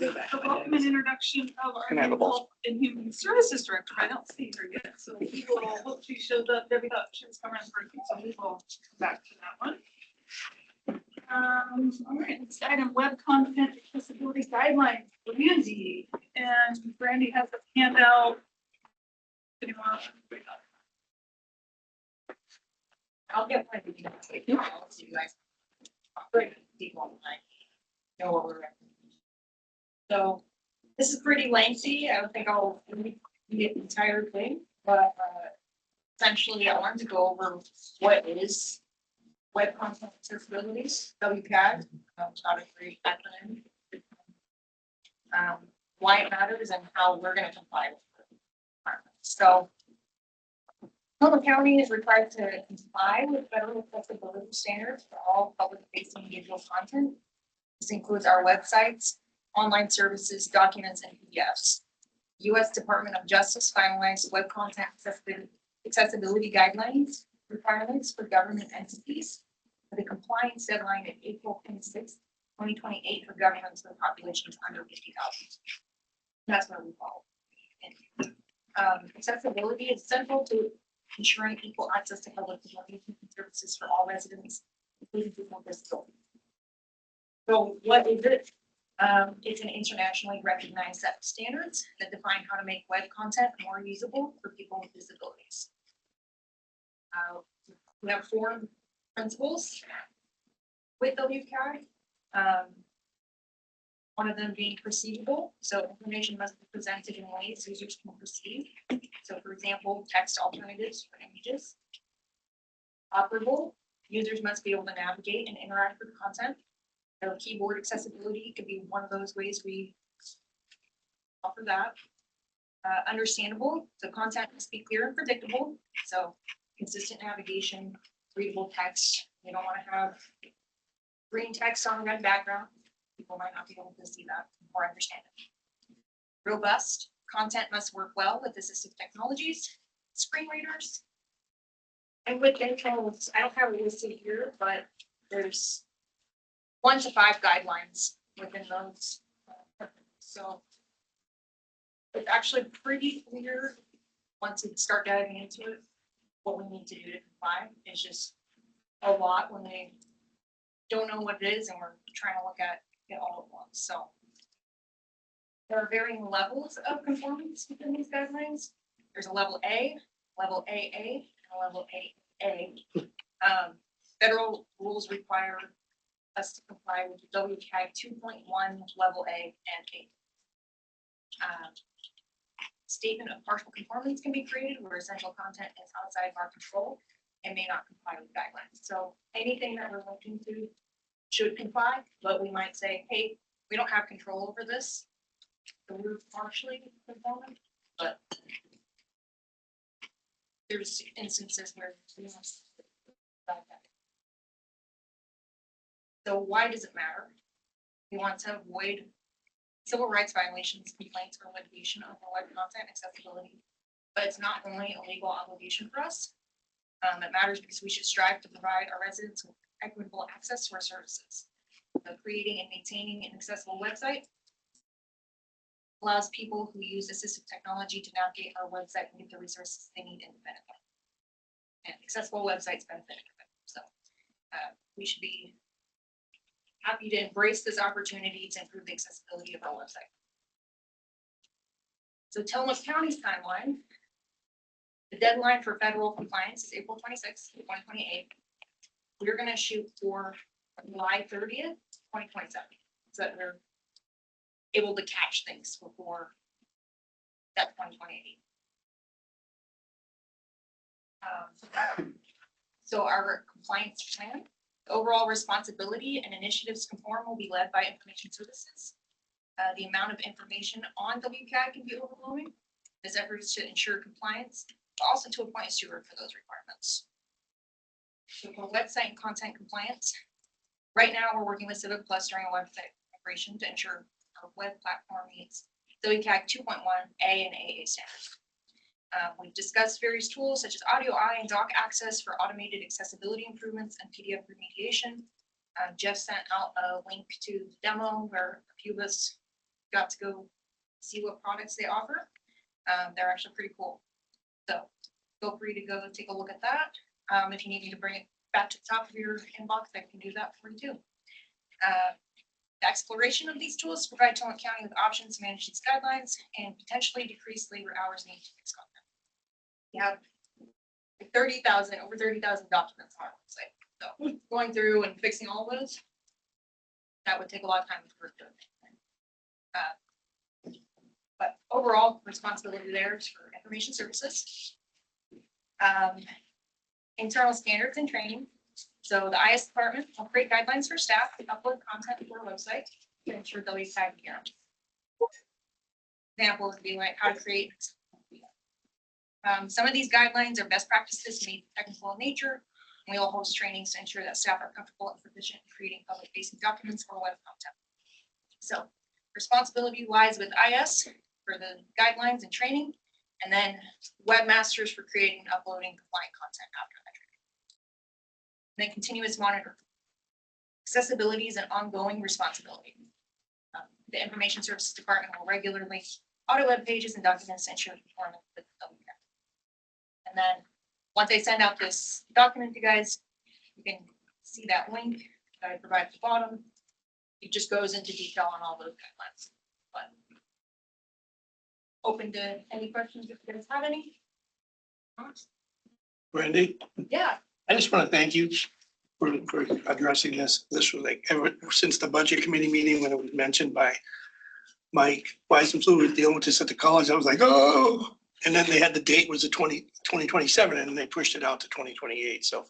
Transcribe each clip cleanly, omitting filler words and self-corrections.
The welcome and introduction of our new Health and Human Services Director. I don't see her yet, so we will hope she shows up. Debbie thought she was coming for a few, so we will come back to that one. All right, next item, web content accessibility guidelines for Brandy. And Brandy has a handout. Anyone else? I'll get one of you guys. So you guys. Great people online. Know what we're recommending. So this is pretty lengthy. I don't think I'll read the entire thing, but essentially I wanted to go over what is web content accessibilities, WCAG, not a great acronym. Why it matters and how we're going to comply with the requirements. So Multnomah County is required to comply with federal accessibility standards for all public-facing digital content. This includes our websites, online services, documents, and PDFs. U.S. Department of Justice finalized web content accessibility guidelines requirements for government entities with a compliance deadline of April 26, 2028 for governments with populations under 50,000. That's where we fall. Accessibility is central to ensuring equal access to public communication services for all residents, including people with disabilities. So what is it? It's an internationally recognized set of standards that define how to make web content more usable for people with disabilities. We have 4 principles with WCAG. One of them being perceivable, so information must be presented in ways users can perceive. So for example, text alternatives for images. Operable, users must be able to navigate and interact with content. So keyboard accessibility could be one of those ways we offer that. Understandable, so content must be clear and predictable. So consistent navigation, readable text. You don't want to have green text on a red background. People might not be able to see that or understand it. Robust, content must work well with assistive technologies, screen readers. And with controls, I don't have it listed here, but there's 1 to 5 guidelines within those. So it's actually pretty clear once you start diving into it, what we need to do to comply. It's just a lot when they don't know what it is and we're trying to look at it all at once. So there are varying levels of conformance within these guidelines. There's a level A, level AA, and a level AA. Federal rules require us to comply with WCAG 2.1 level A and A. Statement of partial conformance can be created where essential content is outside of our control and may not comply with guidelines. So anything that we're looking to should comply, but we might say, hey, we don't have control over this. So we're partially conforming, but there's instances where we must. So why does it matter? We want to avoid civil rights violations, complaints, or litigation over web content accessibility. But it's not only a legal obligation for us. It matters because we should strive to provide our residents with equitable access to our services. So creating and maintaining an accessible website allows people who use assistive technology to navigate our website and get the resources they need independently. And accessible websites benefit everybody. So we should be happy to embrace this opportunity to improve the accessibility of our website. So Tillamook County's timeline. The deadline for federal compliance is April 26th, 2028. We're going to shoot for July 30th, 2027, so that we're able to catch things before that 2028. So our compliance plan, the overall responsibility and initiatives to conform will be led by information services. The amount of information on WCAG can be overwhelming. There's efforts to ensure compliance, but also to appoint a steward for those requirements. So for website and content compliance, right now we're working with Civic Plus during a website migration to ensure our web platform meets WCAG 2.1 A and AA standards. We've discussed various tools such as Audio Eye and Doc Access for automated accessibility improvements and PDF remediation. Jeff sent out a link to the demo where a few of us got to go see what products they offer. They're actually pretty cool. So feel free to go take a look at that. If you need me to bring it back to the top of your inbox, I can do that for you too. The exploration of these tools provide Tillamook County with options to manage these guidelines and potentially decrease labor hours needed to fix content. We have over 30,000 documents on our website. So going through and fixing all of those, that would take a lot of time to work doing. But overall, responsibility there is for information services. Internal standards and training. So the IS department will create guidelines for staff to upload content to our website to ensure they'll be tagged here. Examples would be like how to create. Some of these guidelines are best practices made technical in nature. And we will host trainings to ensure that staff are comfortable and proficient in creating public facing documents or web content. So responsibility lies with IS for the guidelines and training, and then webmasters for creating and uploading compliant content after that training. And then continuous monitoring. Accessibility is an ongoing responsibility. The information services department will regularly audit web pages and documents to ensure performance with the WCAG. And then once I send out this document to you guys, you can see that link that I provide at the bottom. It just goes into detail on all those guidelines. But open to any questions if you guys have any. Randy, Yeah. I just want to thank you for addressing this. This was like ever since the budget committee meeting when it was mentioned by Mike Weisenflue was dealing with this at the college. I was like, oh, and then they had the date was the 2027 and they pushed it out to 2028. So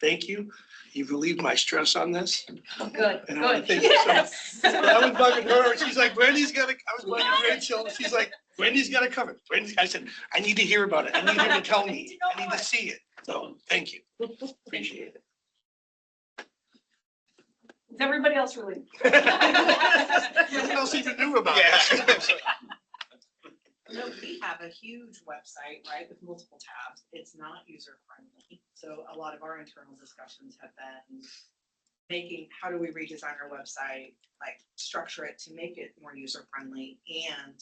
thank you. You've relieved my stress on this. Good. And I wanna Good. thank you so much. I was bugging her. She's like, Brandy's got it. I was bugging Rachel. She's like, Brandy's got it covered. I said, I need to hear about it. I need her to tell me. I need to see it. So thank you. Appreciate it. Is everybody else really? What else even knew about it? No, we have a huge website, right, with multiple tabs. It's not user friendly. So a lot of our internal discussions have been making, how do we redesign our website, like structure it to make it more user friendly and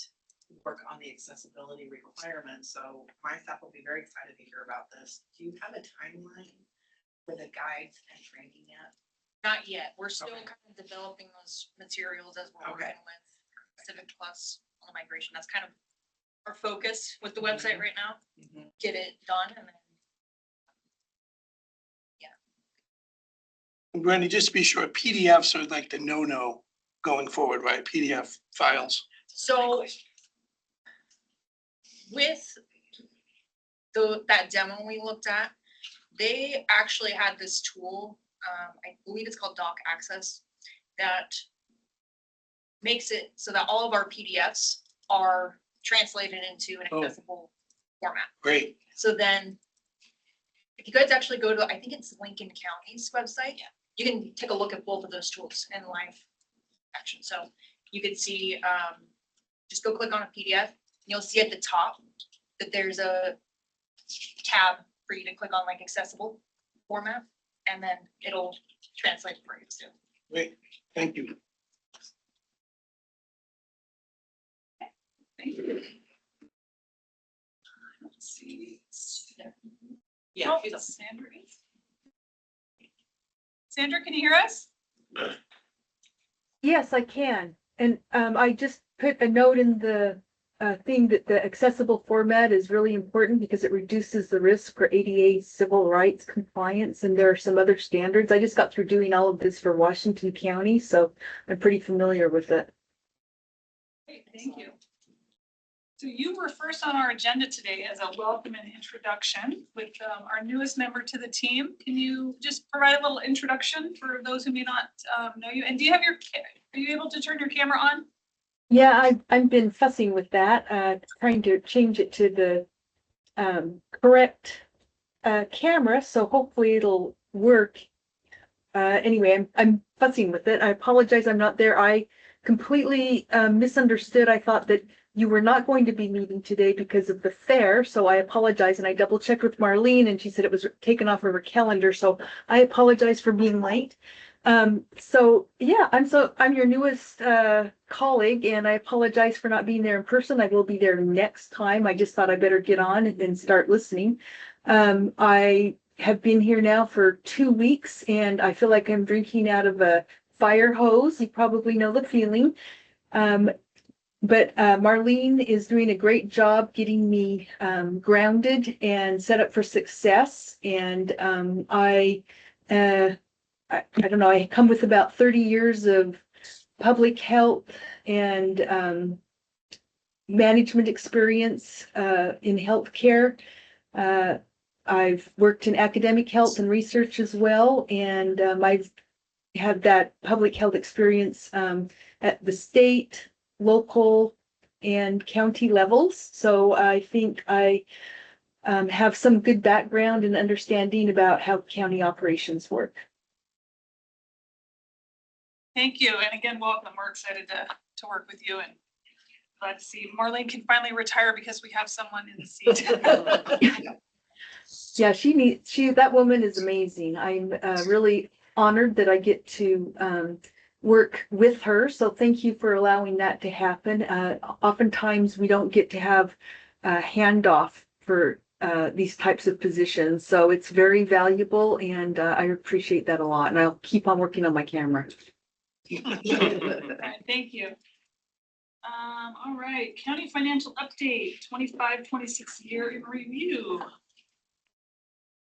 work on the accessibility requirements. So my staff will be very excited to hear about this. Do you have a timeline for the guides and training yet? Not yet. We're still Okay. kind of developing those materials as we're Okay. working with Civic Plus on the migration. That's kind of our focus with the website right now. Get it done and then Brandy, just to be sure, PDFs are like the no-no going forward, right? PDF files. so with that demo we looked at, they actually had this tool, I believe it's called Doc Access, that makes it so that all of our PDFs are translated into an Oh. accessible format. Great. So then, if you guys actually go to, I think it's Lincoln County's website, you can take a look at both of those tools in live action. So you could see, just go click on a PDF, and you'll see at the top that there's a tab for you to click on like accessible format, and then it'll translate for you too. Great. Thank you. Thank you. Let's see. Yeah, Oh, it's, Sandra is. Sandra, can you hear us? Yes, I can. And I just put a note in the thing that the accessible format is really important because it reduces the risk for ADA civil rights compliance. And there are some other standards. I just got through doing all of this for Washington County, so I'm pretty familiar with it. Great, thank you. So you were first on our agenda today as a welcome and introduction with our newest member to the team. Can you just provide a little introduction for those who may not know you? And do you have are you able to turn your camera on? Yeah, I've been fussing with that, trying to change it to the correct camera, so hopefully it'll work. Anyway, I'm fussing with it. I apologize, I'm not there. I completely misunderstood. I thought that you were not going to be meeting today because of the fair, so I apologize. And I double checked with Marlene and she said it was taken off of her calendar, so I apologize for being late. So yeah, I'm your newest colleague, and I apologize for not being there in person. I will be there next time. I just thought I better get on and then start listening. I have been here now for 2 weeks, and I feel like I'm drinking out of a fire hose. You probably know the feeling. But Marlene is doing a great job getting me grounded and set up for success. And I don't know, I come with about 30 years of public health and management experience in healthcare. I've worked in academic health and research as well, and I've had that public health experience at the state, local, and county levels. So I think I have some good background and understanding about how county operations work. Thank you. And again, welcome. We're excited to work with you and glad to see Marlene can finally retire because we have someone in the seat. Yeah, that woman is amazing. I'm really honored that I get to work with her. So thank you for allowing that to happen. Oftentimes we don't get to have a handoff for these types of positions. So it's very valuable, and I appreciate that a lot. And I'll keep on working on my camera. All right, thank you. All right, county financial update, 25-26 year in review.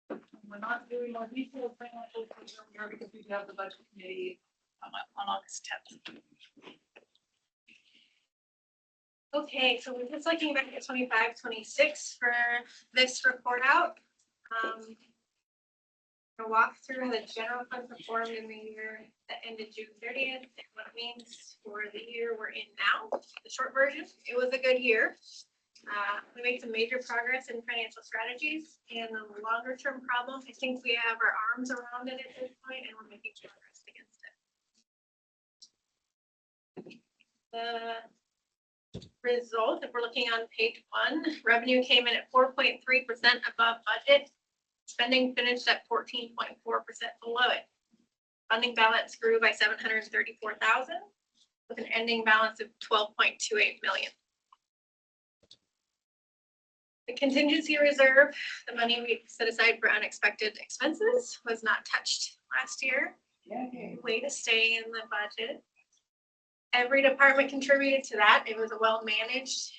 We're not doing more detailed financial here because we do have the budget committee on August 10th. Okay, so we're just looking back at 25-26 for this report out. A walk through how the general fund performed in the year that ended June 30th and what it means for the year we're in now. The short version, it was a good year. We made some major progress in financial strategies, and the longer term problem, I think we have our arms around it at this point and we're making progress against it. The result, if we're looking on page 1, revenue came in at 4.3% above budget. Spending finished at 14.4% below it. Funding balance grew by 734,000 with an ending balance of 12.28 million. The contingency reserve, the money we set aside for unexpected expenses, was not touched last year. Way to stay in the budget. Every department contributed to that. It was a well-managed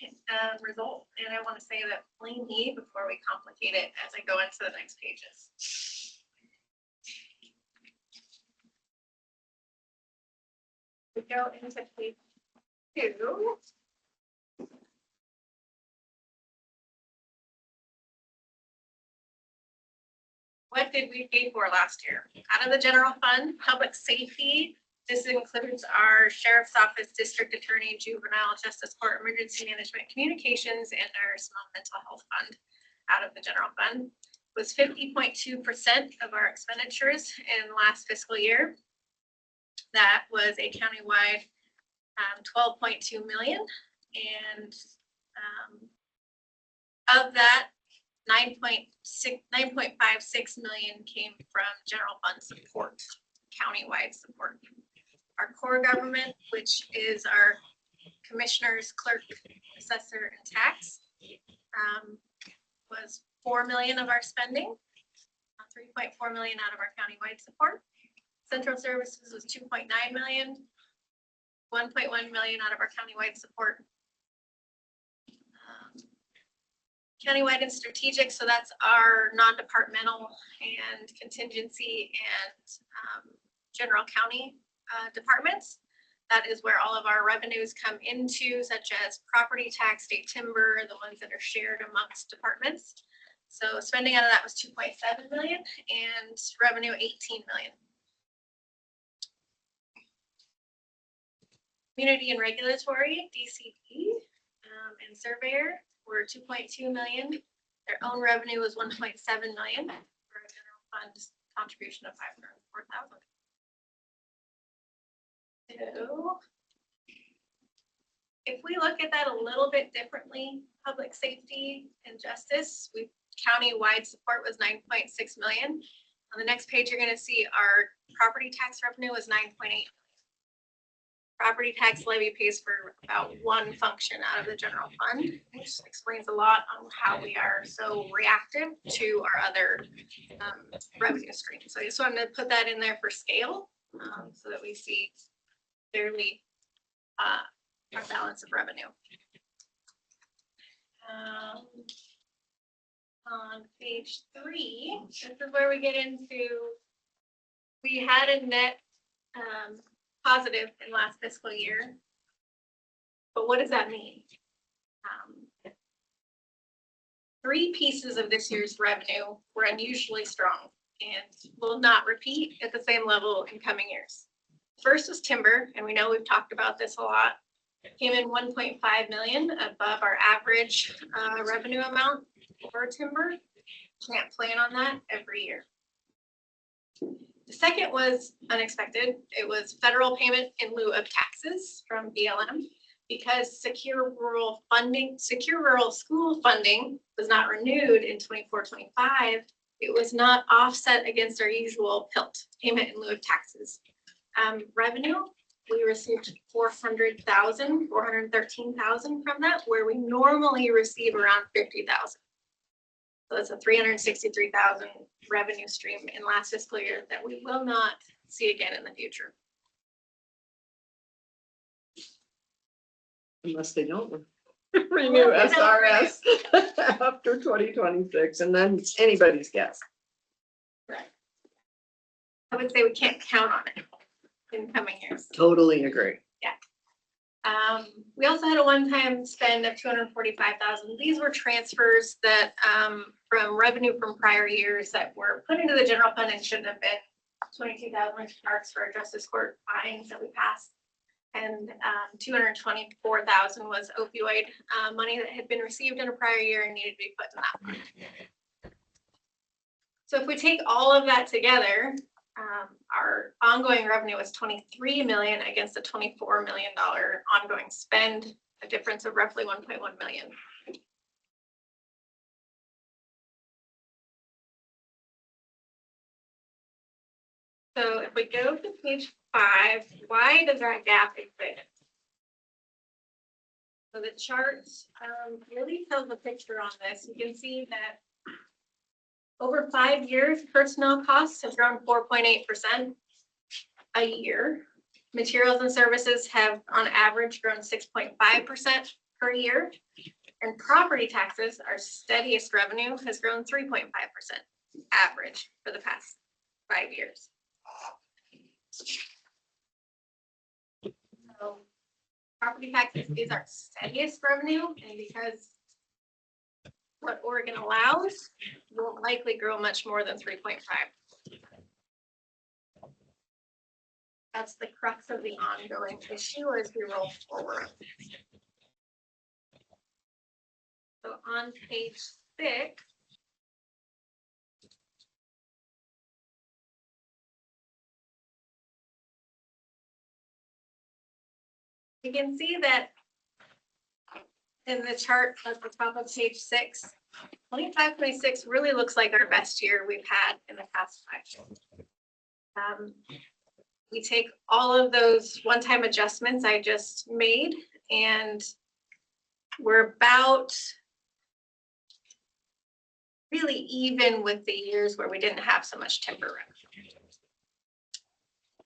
result. And I want to say that plainly before we complicate it as I go into the next pages. We go into page 2. What did we pay for last year? Out of the general fund, public safety. This includes our sheriff's office, district attorney, juvenile justice court, emergency management, communications, and our small mental health fund out of the general fund. Was 50.2% of our expenditures in last fiscal year. That was a countywide 12.2 million. And of that, 9.56 million came from general fund support, countywide support. Our core government, which is our commissioners, clerk, assessor, and tax, was 4 million of our spending, 3.4 million out of our countywide support. Central services was 2.9 million, 1.1 million out of our countywide support. Countywide and strategic, so that's our non-departmental and contingency and general county departments. That is where all of our revenues come into, such as property tax, state timber, the ones that are shared amongst departments. So spending out of that was 2.7 million and revenue 18 million. Community and regulatory, DCP, and surveyor were 2.2 million. Their own revenue was 1.7 million for a general fund contribution of 504,000. So if we look at that a little bit differently, public safety and justice, county-wide support was 9.6 million. On the next page, you're going to see our Property tax revenue was 9.8. Property tax levy pays for about one function out of the general fund, which explains a lot on how we are so reactive to our other revenue streams. So I just wanted to put that in there for scale, so that we see clearly our balance of revenue. On page 3, this is where we get into, we had a net positive in last fiscal year. But what does that mean? 3 pieces of this year's revenue were unusually strong and will not repeat at the same level in coming years. First was timber, and we know we've talked about this a lot. It came in 1.5 million above our average revenue amount for timber. Can't plan on that every year. The second was unexpected. It was federal payment in lieu of taxes from BLM because secure rural school funding was not renewed in 24-25. It was not offset against our usual PILT, payment in lieu of taxes. Revenue, we received 413,000 from that, where we normally receive around 50,000. So it's a 363,000 revenue stream in last fiscal year that we will not see again in the future. Unless they don't renew Unless they don't SRS after 2026, and then it's anybody's guess. I would say we can't count on it in coming years. Totally agree. We also had a one-time spend of 245,000. These were transfers that from revenue from prior years that were put into the general fund and shouldn't have been. 22,000 parks for justice court fines that we passed, and 224,000 was opioid money that had been received in a prior year and needed to be put in that fund. So if we take all of that together, our ongoing revenue was 23 million against a $24 million ongoing spend, a difference of roughly 1.1 million. So if we go to page 5, why does that gap exist? So the chart really tells the picture on this. You can see that over 5 years, personnel costs have grown 4.8% a year. Materials and services have on average grown 6.5% per year. And property taxes, our steadiest revenue, has grown 3.5% average for the past 5 years. So property taxes is our steadiest revenue, and because what Oregon allows won't likely grow much more than 3.5. That's the crux of the ongoing issue as we roll forward. So on page 6, you can see that in the chart at the top of page 6, 25-26 really looks like our best year we've had in the past 5 years. We take all of those one-time adjustments I just made, and we're about really even with the years where we didn't have so much timber revenue.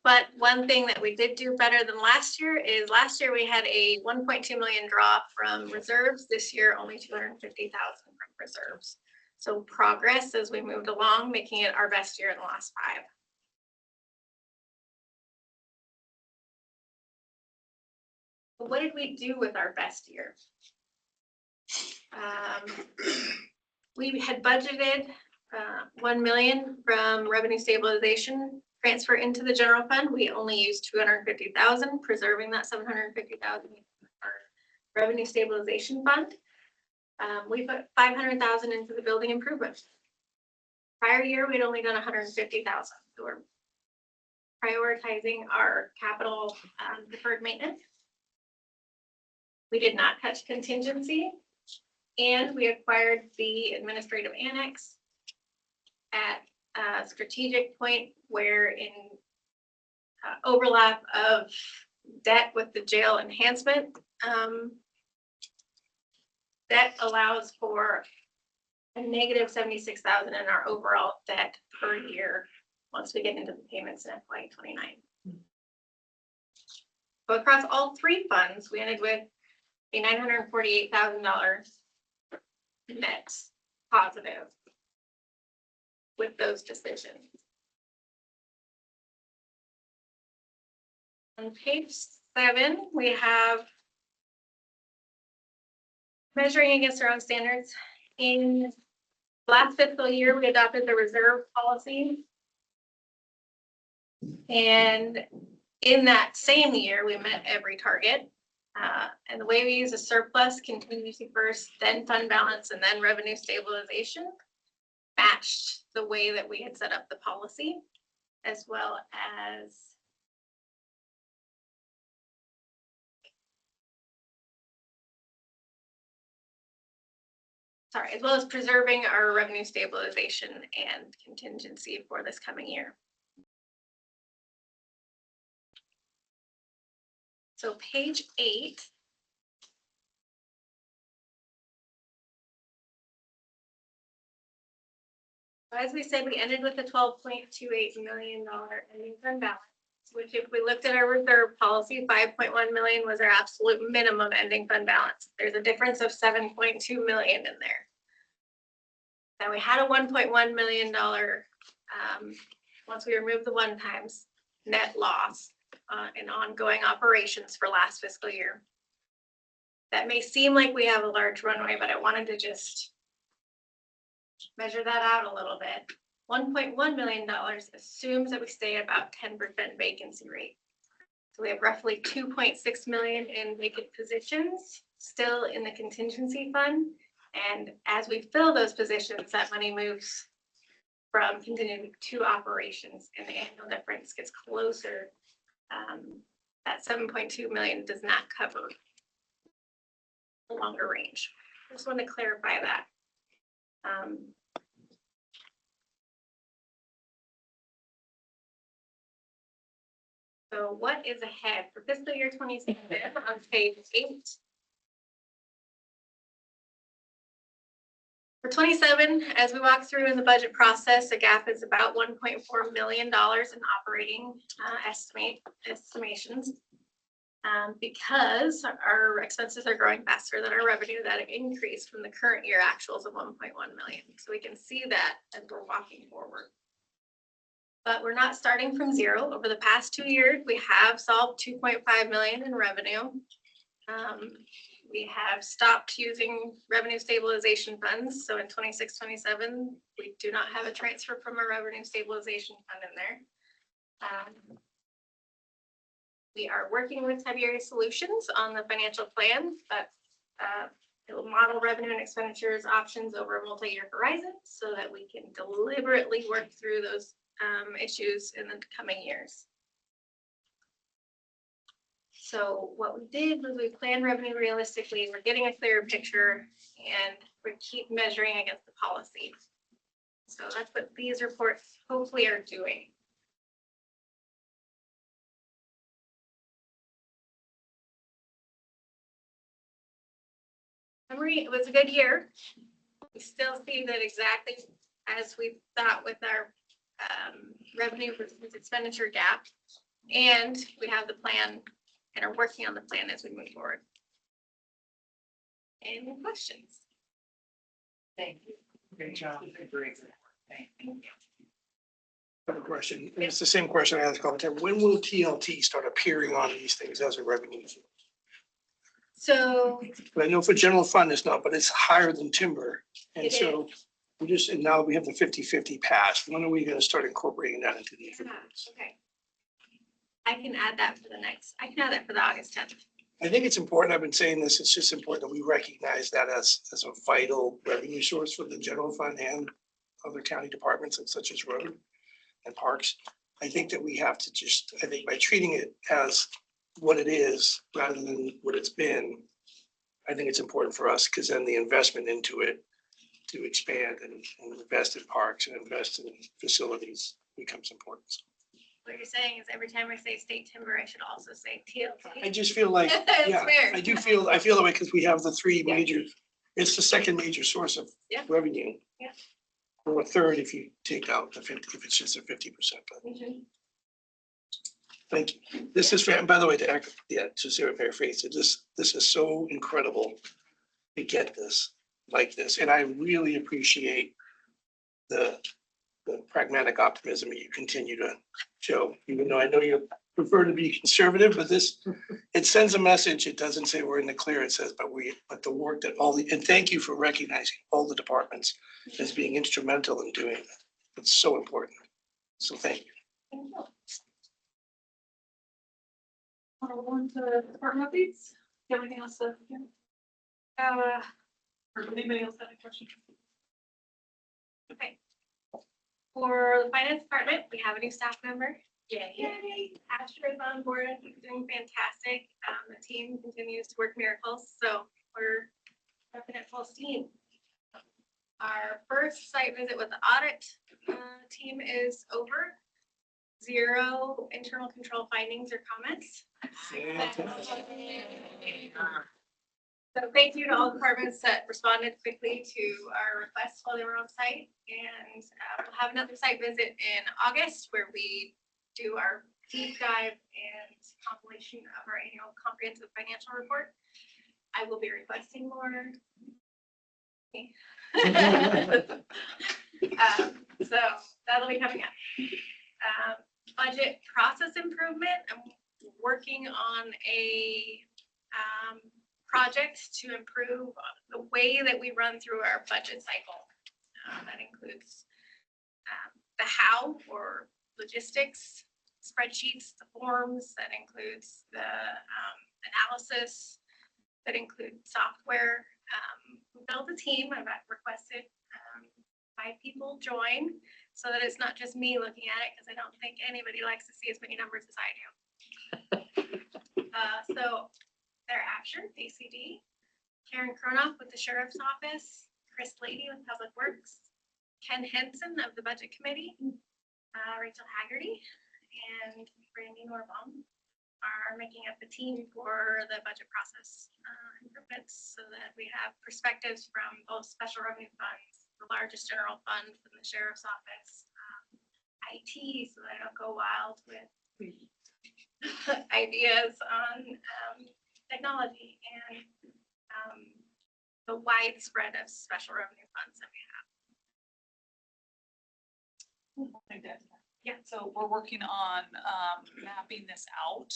But one thing that we did do better than last year is last year we had a 1.2 million draw from reserves. This year, only 250,000 from reserves. So progress as we moved along, making it our best year in the last 5. But what did we do with our best year? We had budgeted 1 million from revenue stabilization transfer into the general fund. We only used 250,000, preserving that 750,000 our revenue stabilization fund. We put 500,000 into the building improvement. Prior year, we'd only done 150,000. So we're prioritizing our capital deferred maintenance. We did not touch contingency, and we acquired the administrative annex at a strategic point where in overlap of debt with the jail enhancement. That allows for a negative 76,000 in our overall debt per year once we get into the payments in FY '29. So across all three funds, we ended with a $948,000 net positive with those decisions. On page 7, we have measuring against our own standards. In last fiscal year, we adopted the reserve policy. And in that same year, we met every target. And the way we use a surplus, contingency first, then fund balance, and then revenue stabilization matched the way that we had set up the policy, as well as preserving our revenue stabilization and contingency for this coming year. So page 8. As we said, we ended with a $12.28 million ending fund balance, which if we looked at our reserve policy, 5.1 million was our absolute minimum ending fund balance. There's a difference of 7.2 million in there. Now we had a $1.1 million, once we removed the one times, net loss in ongoing operations for last fiscal year. That may seem like we have a large runway, but I wanted to just measure that out a little bit. $1.1 million assumes that we stay at about 10% vacancy rate. So we have roughly 2.6 million in vacant positions still in the contingency fund. And as we fill those positions, that money moves from continuing to operations, and the annual difference gets closer. That 7.2 million does not cover the longer range. Just want to clarify that. So what is ahead for fiscal year 27 on page 8? For 27, as we walk through in the budget process, the gap is about $1.4 million in operating estimations. Because our expenses are growing faster than our revenue, that increased from the current year actuals of 1.1 million. So we can see that as we're walking forward. But we're not starting from zero. Over the past 2 years, we have solved 2.5 million in revenue. We have stopped using revenue stabilization funds. So in 26, 27, we do not have a transfer from a revenue stabilization fund in there. We are working with Tiberius Solutions on the financial plan, but it will model revenue and expenditures options over a multi-year horizon so that we can deliberately work through those issues in the coming years. So what we did was we planned revenue realistically. We're getting a clearer picture, and we keep measuring against the policy. So that's what these reports hopefully are doing. Summary, it was a good year. We still see that exactly as we thought with our revenue versus expenditure gap. And we have the plan and are working on the plan as we move forward. Any questions? Thank you. Great job. Great. Thank you. I have a question. And it's the same question I asked all the time. When will TLT start appearing on these things as a revenue? So But I know for general fund it's not, but it's higher than timber. And It so and now we have the 50-50 pass. When are we going to start incorporating that into these reports? okay. I can add that for the August 10th. I think it's important. I've been saying this. It's just important that we recognize that as a vital revenue source for the general fund and other county departments such as road and parks. I think that we have to I think by treating it as what it is rather than what it's been, I think it's important for us because then the investment into it to expand and invest in parks and invest in facilities becomes important. What you're saying is every time I say state timber, I should also say I TLT. just feel like, It's yeah, fair. I feel that way because we have the three Yeah. major, it's the second major source of Yeah. revenue. Yeah. Or a third if you take out the 50, if it's just a 50%, but thank you. This is, by the way, to Sarah paraphrase it, this is so incredible to get this like this, and I really appreciate the pragmatic optimism that you continue to show, even though I know you prefer to be conservative, but it sends a message. It doesn't say we're in the clear. It says, but the work that and thank you for recognizing all the departments as being instrumental in doing that. It's so important. So thank you. Want to go into department updates? Do you have anything else to? Or anybody else have a question? Okay. For the finance department, we have a new staff member. Yay. Asher is on board, he's doing fantastic. The team continues to work miracles, so we're working at full steam. Our first site visit with the audit team is over. 0 internal control findings or comments. So thank you to all departments that responded quickly to our requests while they were on site. And we'll have another site visit in August where we do our deep dive and compilation of our annual comprehensive financial report. I will be requesting more. So that'll be coming up. Budget process improvement. I'm working on a project to improve the way that we run through our budget cycle. That includes the how or logistics, spreadsheets, the forms, that includes the analysis, that includes software. We built a team. I've requested 5 people join so that it's not just me looking at it, because I don't think anybody likes to see as many numbers as I do. So they're Asher, ACD, Karen Cronoff with the Sheriff's Office, Chris Lady with Public Works, Ken Henson of the Budget Committee, Rachel Haggerty, and Randy Norbaum are making up the team for the budget process improvements so that we have perspectives from both special revenue funds, the largest general fund from the Sheriff's Office, IT, so that I don't go wild with ideas on technology and the widespread of special revenue funds that we have. Yeah, so we're working on mapping this out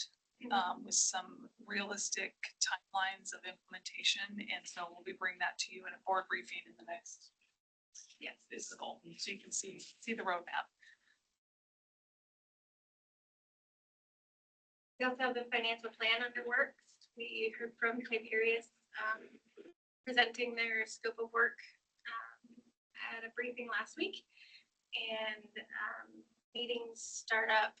with some realistic timelines of implementation. And so we'll be bringing that to you in a board briefing in the next physical, so you can see the roadmap. We also have the financial plan under works. We heard from Tiberius presenting their scope of work at a briefing last week. And meetings start up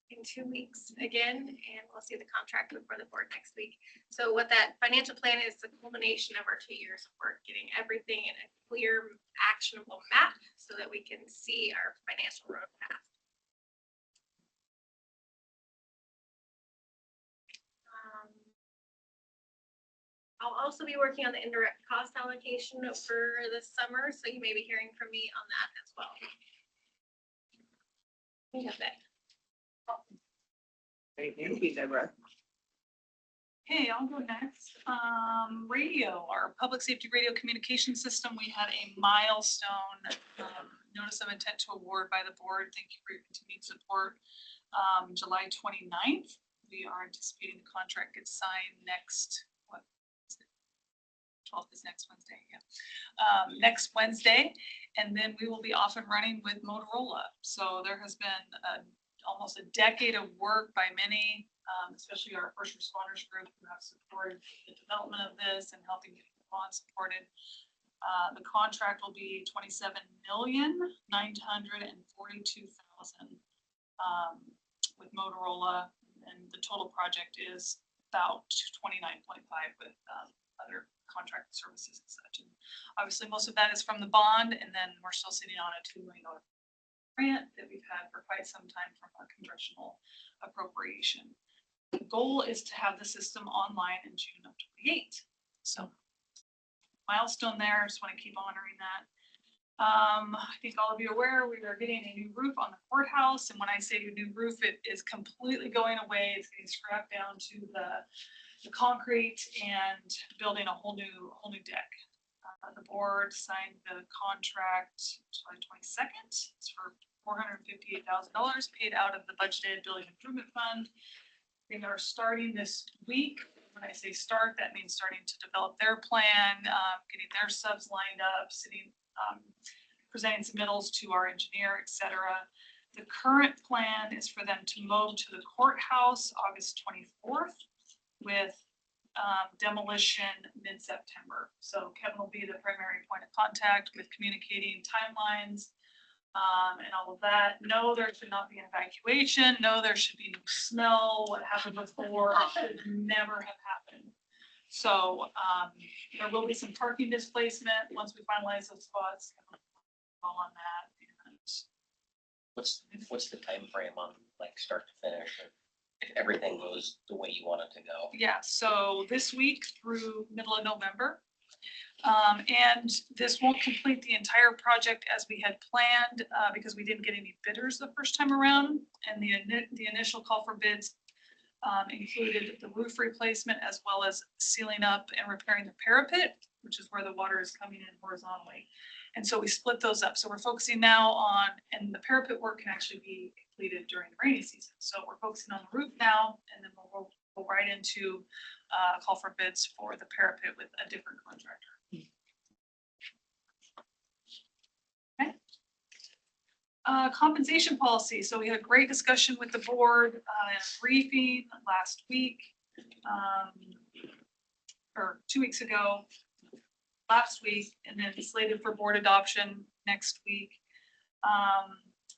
in 2 weeks again, and we'll see the contract before the board next week. So what that financial plan is, the culmination of our 2 years of work, getting everything in a clear, actionable map so that we can see our financial roadmap. I'll also be working on the indirect cost allocation over the summer, so you may be hearing from me on that as well. We have that. Thank you. Thank you, Deborah. Okay, I'll go next. Radio, our public safety radio communication system, we had a milestone notice of intent to award by the board. Thank you for your continued support. July 29th, we are anticipating the contract gets signed next, 12th is next Wednesday, yeah. Next Wednesday, and then we will be off and running with Motorola. So there has been almost a decade of work by many, especially our first responders group who have supported the development of this and helping get the bond supported. The contract will be $27,942,000 with Motorola, and the total project is about 29.5 with other contract services and such. And obviously, most of that is from the bond, and then we're still sitting on a $2 million grant that we've had for quite some time from a congressional appropriation. The goal is to have the system online in June of 28. So milestone there, just want to keep honoring that. I think all of you are aware, we are getting a new roof on the courthouse, and when I say new roof, it is completely going away. It's getting scrapped down to the concrete and building a whole new deck. The board signed the contract July 22nd. It's for $458,000 paid out of the budgeted building improvement fund. They are starting this week. When I say start, that means starting to develop their plan, getting their subs lined up, presenting submittals to our engineer, et cetera. The current plan is for them to move to the courthouse August 24th with demolition mid-September. So Kevin will be the primary point of contact with communicating timelines and all of that. No, there should not be an evacuation. No, there should be no smell. What happened before should never have happened. So there will be some parking displacement once we finalize those spots. All on that. And What's the time frame on like start to finish? If everything goes the way you want it to go? yeah, so this week through middle of November. And this won't complete the entire project as we had planned because we didn't get any bidders the first time around. And the initial call for bids included the roof replacement as well as sealing up and repairing the parapet, which is where the water is coming in horizontally. And so we split those up. So we're focusing now on, and the parapet work can actually be completed during the rainy season. So we're focusing on the roof now, and then we'll go right into call for bids for the parapet with a different contractor. Okay. Compensation policy. So we had a great discussion with the board in a briefing last week, or 2 weeks ago. Last week, and then slated for board adoption next week.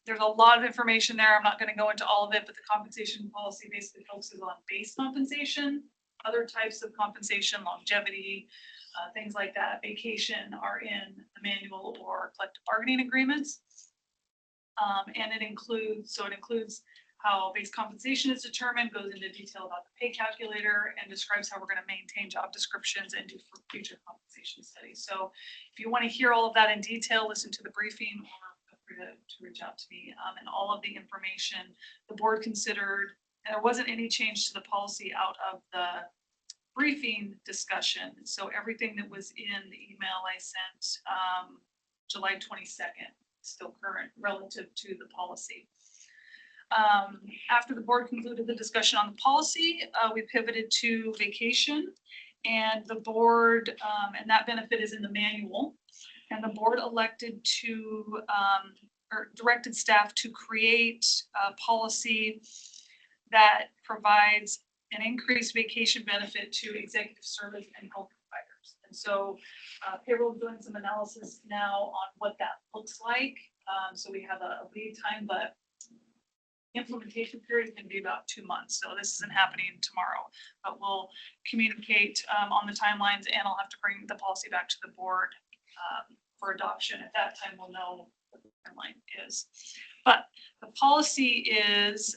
There's a lot of information there. I'm not going to go into all of it, but the compensation policy basically focuses on base compensation, other types of compensation, longevity, things like that. Vacation are in the manual or collective bargaining agreements. And it includes how base compensation is determined, goes into detail about the pay calculator, and describes how we're going to maintain job descriptions and do future compensation studies. So if you want to hear all of that in detail, listen to the briefing or feel free to reach out to me. And all of the information the board considered, and there wasn't any change to the policy out of the briefing discussion. So everything that was in the email I sent July 22nd is still current relative to the policy. After the board concluded the discussion on the policy, we pivoted to vacation, and the board, and that benefit is in the manual, and the board elected to, or directed staff to create a policy that provides an increased vacation benefit to executive service and health providers. And so payroll is doing some analysis now on what that looks like. So we have a lead time, but implementation period can be about 2 months. So this isn't happening tomorrow, but we'll communicate on the timelines, and I'll have to bring the policy back to the board for adoption. At that time, we'll know what the timeline is. But the policy is,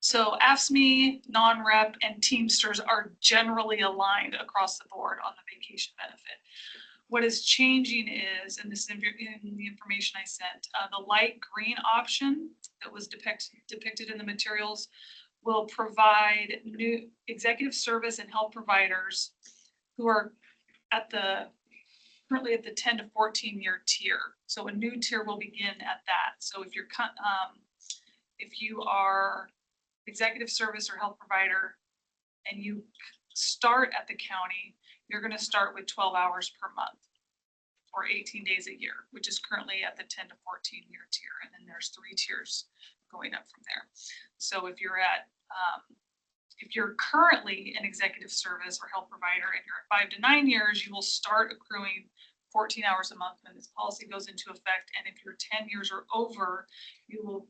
so AFSCME, non-rep, and Teamsters are generally aligned across the board on the vacation benefit. What is changing is, and this is in the information I sent, the light green option that was depicted in the materials will provide new executive service and health providers who are currently at the 10 to 14 year tier. So a new tier will begin at that. So if you are executive service or health provider and you start at the county, you're going to start with 12 hours per month or 18 days a year, which is currently at the 10 to 14 year tier. And then there's 3 tiers going up from there. So if you're currently an executive service or health provider and you're at 5 to 9 years, you will start accruing 14 hours a month when this policy goes into effect. And if you're 10 years or over, you will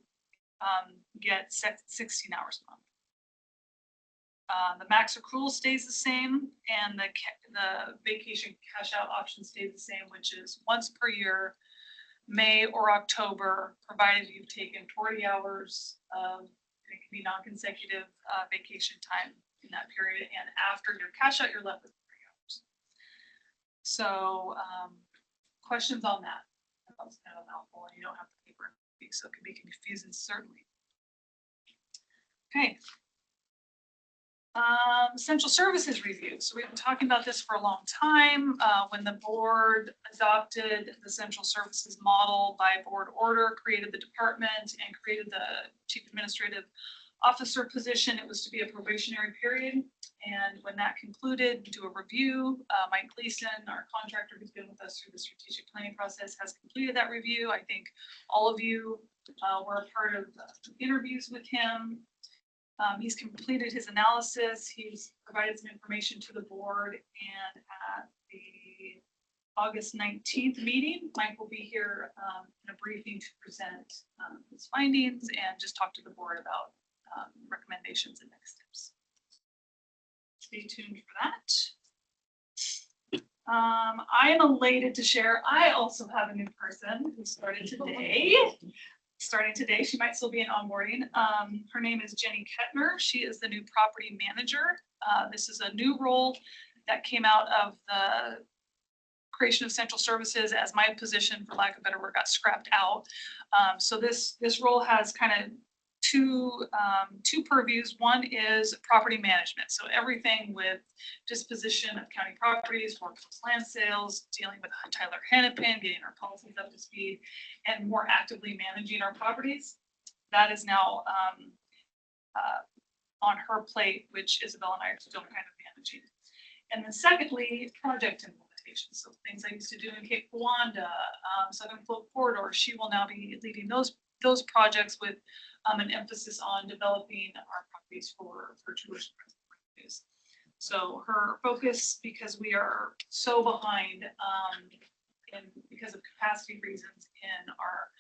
get 16 hours a month. The max accrual stays the same, and the vacation cash out option stays the same, which is once per year. May or October, provided you've taken 40 hours of, it can be non-consecutive vacation time in that period, and after your cash out, you're left with 3 hours. So questions on that? That was kind of a mouthful, and you don't have the paper, so it can be confusing, certainly. Okay. Essential services review. So we've been talking about this for a long time. When the board adopted the central services model by board order, created the department and created the chief administrative officer position, it was to be a probationary period. And when that concluded, do a review. Mike Gleason, our contractor who's been with us through the strategic planning process, has completed that review. I think all of you were a part of the interviews with him. He's completed his analysis. He's provided some information to the board, and at the August 19th meeting, Mike will be here in a briefing to present his findings and just talk to the board about recommendations and next steps. Stay tuned for that. I am elated to share, I also have a new person who started today. Starting today, she might still be in onboarding. Her name is Jenny Kettner. She is the new property manager. This is a new role that came out of the creation of central services, as my position, for lack of better word, got scrapped out. So this role has kind of two purviews. One is property management. So everything with disposition of county properties, foreclosed land sales, dealing with Tyler Hennepin, getting our policies up to speed, and more actively managing our properties. That is now on her plate, which Isabel and I are still kind of managing. And then secondly, project implementation. So things I used to do in Cape Wanda, Southern Flow Corridor, she will now be leading those projects with an emphasis on developing our properties for tourist use. So her focus, because we are so behind and because of capacity reasons in our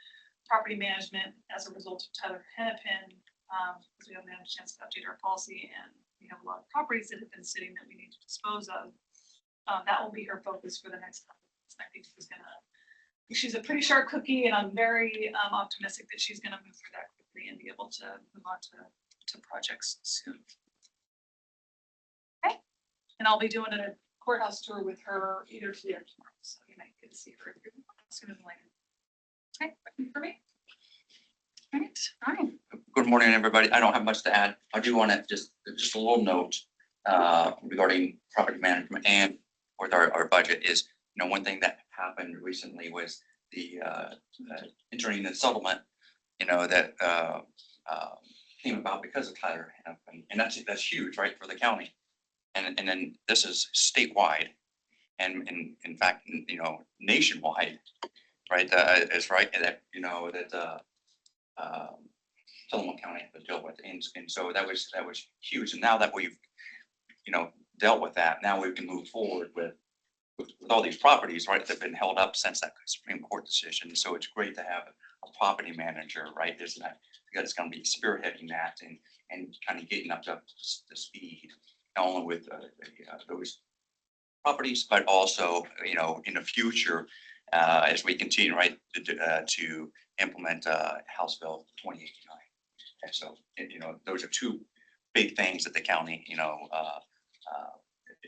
property management as a result of Tyler Hennepin, because we haven't had a chance to update our policy, and we have a lot of properties that have been sitting that we need to dispose of. That will be her focus for the next couple of months. I think she's a pretty sharp cookie, and I'm very optimistic that she's gonna move through that quickly and be able to move on to projects soon. Okay, and I'll be doing a courthouse tour with her either today or tomorrow, so you might get to see her sooner than later. Okay, question for me? All right, Ryan. Good morning, everybody. I don't have much to add. I do want to just a little note regarding property management and with our budget is, one thing that happened recently was the entering the settlement, that came about because of Tyler Hennepin, and that's huge, right, for the county. And then this is statewide, and in fact, nationwide, right? It's right that Tillamook County had to deal with, and so that was huge. And now that we've dealt with that, now we can move forward with all these properties, right, that have been held up since that Supreme Court decision. So it's great to have a property manager, right, that's going to be spearheading that and kind of getting up to the speed, not only with those properties, but also in the future as we continue, right, to implement House Bill 2089. And so those are two big things that the county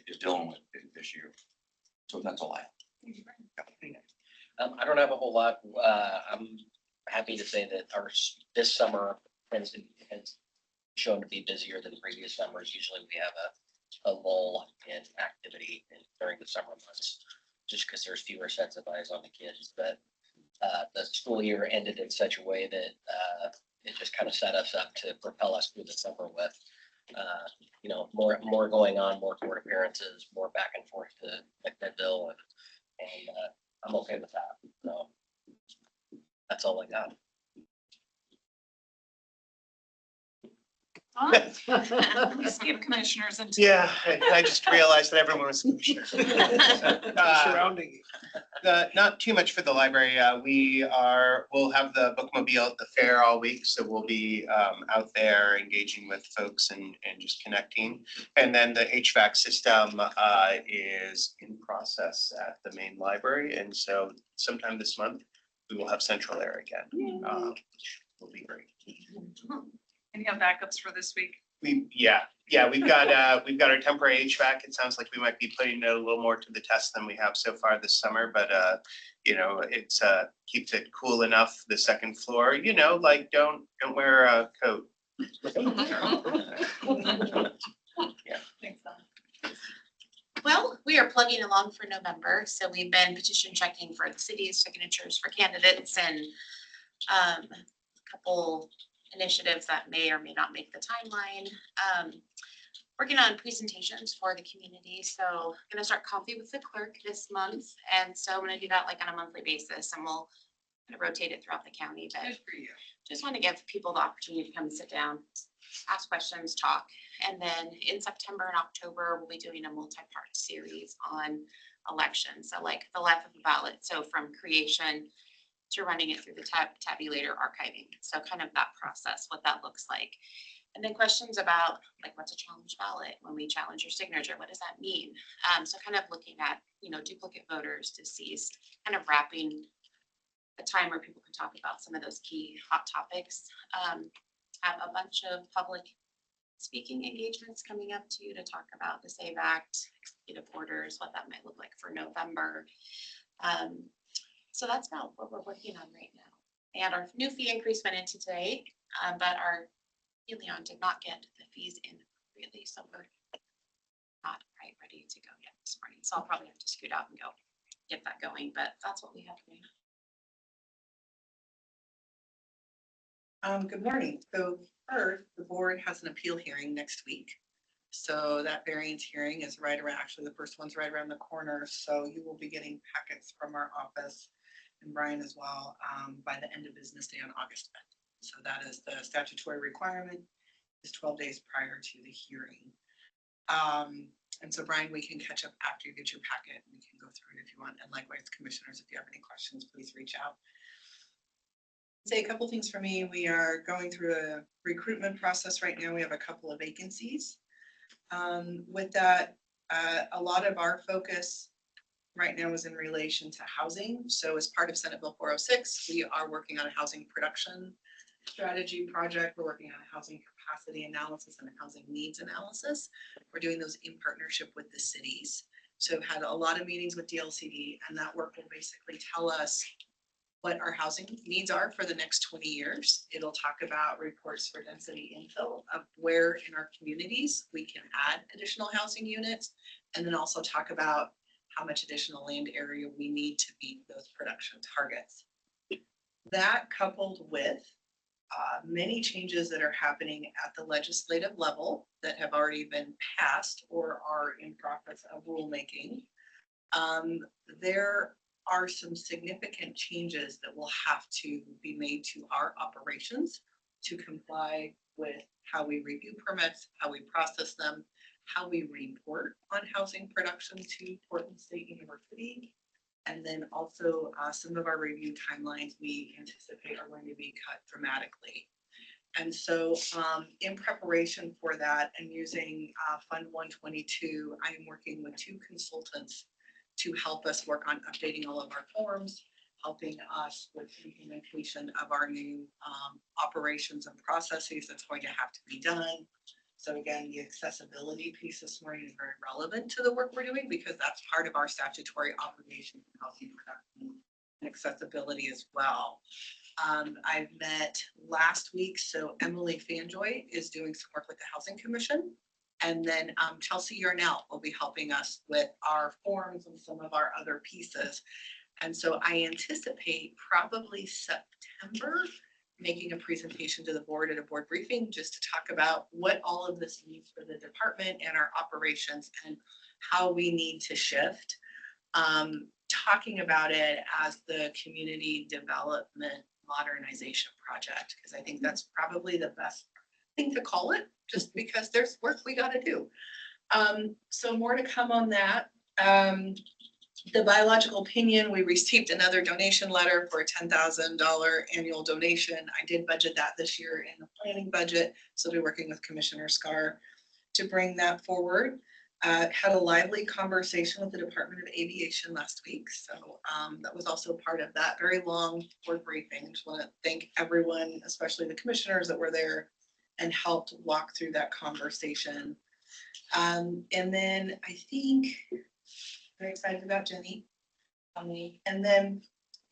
is dealing with this year. So that's all I have. I don't have a whole lot. I'm happy to say that this summer has shown to be busier than previous summers. Usually we have a lull in activity during the summer months, just because there's fewer sets of eyes on the kids. But the school year ended in such a way that it just kind of set us up to propel us through the summer with more going on, more court appearances, more back and forth to McMinnville, and I'm okay with that. So that's all I got. We skip commissioners and. Yeah, I just realized that everyone was commissioner. Surrounding you. Not too much for the library. We'll have the bookmobile at the fair all week, so we'll be out there engaging with folks and just connecting. And then the HVAC system is in process at the main library, and so sometime this month we will have central air again. Will be great. And you have backups for this week? We've got our temporary HVAC. It sounds like we might be putting it a little more to the test than we have so far this summer, but it's keeps it cool enough, the second floor, like don't wear a coat. Thanks, Don. Well, we are plugging along for November, so we've been petition checking for the city's signatures for candidates and a couple initiatives that may or may not make the timeline. Working on presentations for the community, so gonna start coffee with the clerk this month, and so I'm gonna do that like on a monthly basis, and we'll kind of rotate it throughout the county, but Good for you. just want to give people the opportunity to come and sit down, ask questions, talk. And then in September and October, we'll be doing a multi-part series on elections. So like the life of a ballot. So from creation to running it through the tabulator archiving. So kind of that process, what that looks like. And then questions about like, what's a challenge ballot? When we challenge your signature, what does that mean? So kind of looking at, duplicate voters, deceased, kind of wrapping a time where people can talk about some of those key hot topics. Have a bunch of public speaking engagements coming up too to talk about the SAVE Act, executive orders, what that might look like for November. So that's about what we're working on right now. And our new fee increase went into today, but our Helion did not get the fees in really, so we're not quite ready to go yet this morning. So I'll probably have to scoot out and go get that going, but that's what we have right now. Good morning. So first, the board has an appeal hearing next week. So that variance hearing is right around, actually the first one's right around the corner. So you will be getting packets from our office and Brian as well by the end of business day on August 5th. So that is the statutory requirement, is 12 days prior to the hearing. And so Brian, we can catch up after you get your packet. We can go through it if you want. And likewise, commissioners, if you have any questions, please reach out. Say a couple things for me. We are going through a recruitment process right now. We have a couple of vacancies. With that, a lot of our focus right now is in relation to housing. So as part of Senate Bill 406, we are working on a housing production strategy project. We're working on a housing capacity analysis and a housing needs analysis. We're doing those in partnership with the cities. So I've had a lot of meetings with DLCD, and that work will basically tell us what our housing needs are for the next 20 years. It'll talk about reports for density infill of where in our communities we can add additional housing units, and then also talk about how much additional land area we need to meet those production targets. That coupled with many changes that are happening at the legislative level that have already been passed or are in process of rulemaking, there are some significant changes that will have to be made to our operations to comply with how we review permits, how we process them, how we report on housing production to Portland State University. And then also some of our review timelines we anticipate are going to be cut dramatically. And so in preparation for that and using Fund 122, I am working with 2 consultants to help us work on updating all of our forms, helping us with the implementation of our new operations and processes that's going to have to be done. So again, the accessibility piece this morning is very relevant to the work we're doing because that's part of our statutory obligation for housing production and accessibility as well. I've met last week, so Emily Fanjoy is doing some work with the Housing Commission. And then Chelsea Yarnell will be helping us with our forms and some of our other pieces. And so I anticipate probably September, making a presentation to the board at a board briefing, just to talk about what all of this means for the department and our operations and how we need to shift. Talking about it as the community development modernization project, because I think that's probably the best thing to call it, just because there's work we got to do. So more to come on that. The biological opinion, we received another donation letter for a $10,000 annual donation. I did budget that this year in the planning budget, so we'll be working with Commissioner Scar to bring that forward. Had a lively conversation with the Department of Aviation last week, so that was also part of that very long board briefing. Just want to thank everyone, especially the commissioners that were there and helped walk through that conversation. And then I think, very excited about Jenny. And then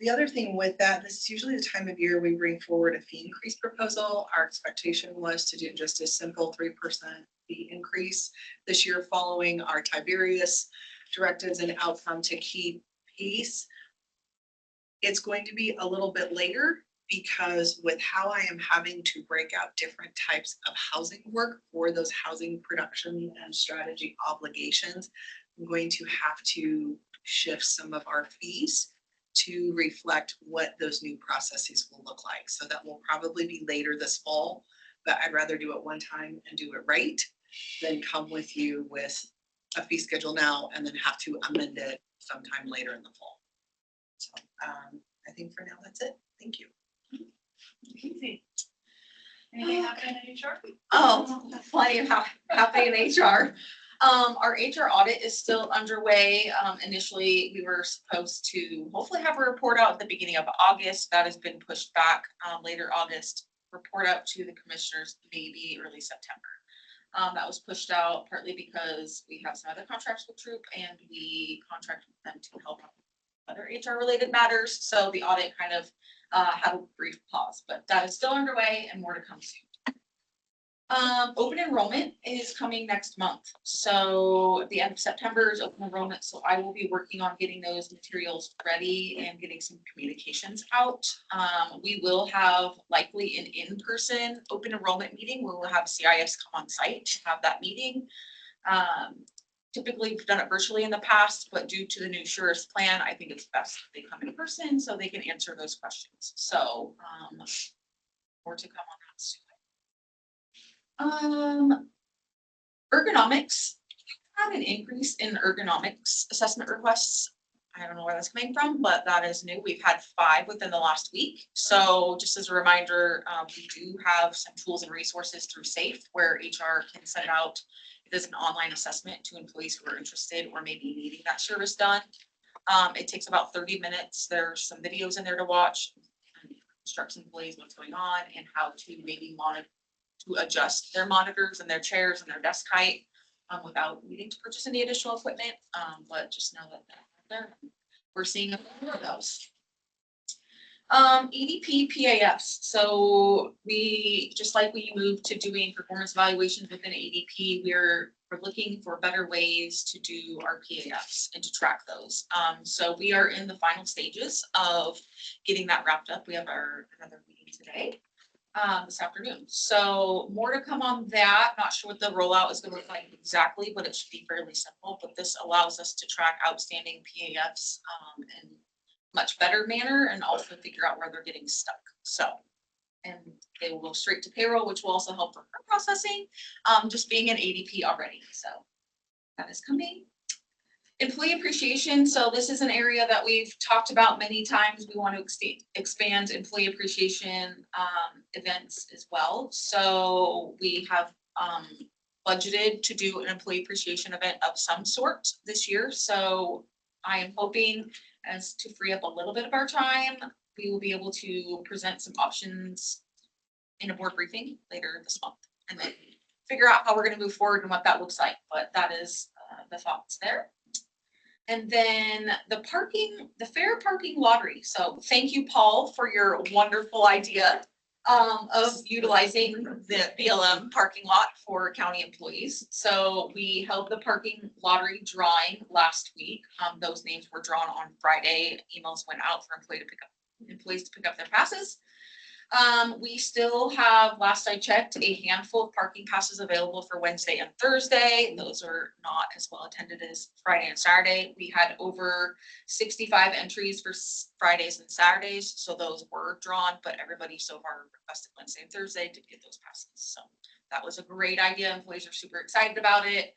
the other thing with that, this is usually the time of year we bring forward a fee increase proposal. Our expectation was to do just a simple 3% fee increase this year following our Tiberius directives and outcome to keep peace. It's going to be a little bit later because with how I am having to break out different types of housing work for those housing production and strategy obligations, I'm going to have to shift some of our fees to reflect what those new processes will look like. So that will probably be later this fall, but I'd rather do it one time and do it right than come with you with a fee schedule now and then have to amend it sometime later in the fall. So I think for now, that's it. Thank you. Easy. Anything happening in HR? Oh, plenty of happening in HR. Our HR audit is still underway. Initially, we were supposed to hopefully have a report out at the beginning of August. That has been pushed back later August. Report out to the commissioners maybe early September. That was pushed out partly because we have some other contracts with Troop and we contract with them to help other HR related matters. So the audit kind of had a brief pause, but that is still underway and more to come soon. Open enrollment is coming next month. So the end of September is open enrollment. So I will be working on getting those materials ready and getting some communications out. We will have likely an in-person open enrollment meeting where we'll have CIS come on site to have that meeting. Typically we've done it virtually in the past, but due to the new Sheriff's Plan, I think it's best if they come in person so they can answer those questions. So more to come on that soon. Ergonomics, we had an increase in ergonomics assessment requests. I don't know where that's coming from, but that is new. We've had 5 within the last week. So just as a reminder, we do have some tools and resources through SAFE where HR can send out, it is an online assessment to employees who are interested or maybe needing that service done. It takes about 30 minutes. There's some videos in there to watch, instructs employees what's going on and how to maybe monitor, to adjust their monitors and their chairs and their desk height without needing to purchase any additional equipment. But just know that we're seeing a few of those. EDP PAFs. So we, just like we moved to doing performance evaluations within ADP, we're looking for better ways to do our PAFs and to track those. So we are in the final stages of getting that wrapped up. We have another meeting today. This afternoon. So more to come on that. Not sure what the rollout is going to look like exactly, but it should be fairly simple. But this allows us to track outstanding PAFs in much better manner and also figure out where they're getting stuck. So, and they will go straight to payroll, which will also help for processing, just being an ADP already. So that is coming. Employee appreciation. So this is an area that we've talked about many times. We want to expand employee appreciation events as well. So we have budgeted to do an employee appreciation event of some sort this year. So I am hoping as to free up a little bit of our time, we will be able to present some options in a board briefing later this month and then figure out how we're going to move forward and what that looks like. But that is the thoughts there. And then the fair parking lottery. So thank you, Paul, for your wonderful idea of utilizing the BLM parking lot for county employees. So we held the parking lottery drawing last week. Those names were drawn on Friday. Emails went out for employees to pick up their passes. We still have, last I checked, a handful of parking passes available for Wednesday and Thursday. Those are not as well attended as Friday and Saturday. We had over 65 entries for Fridays and Saturdays, so those were drawn, but everybody so far requested Wednesday and Thursday to get those passes. So that was a great idea. Employees are super excited about it.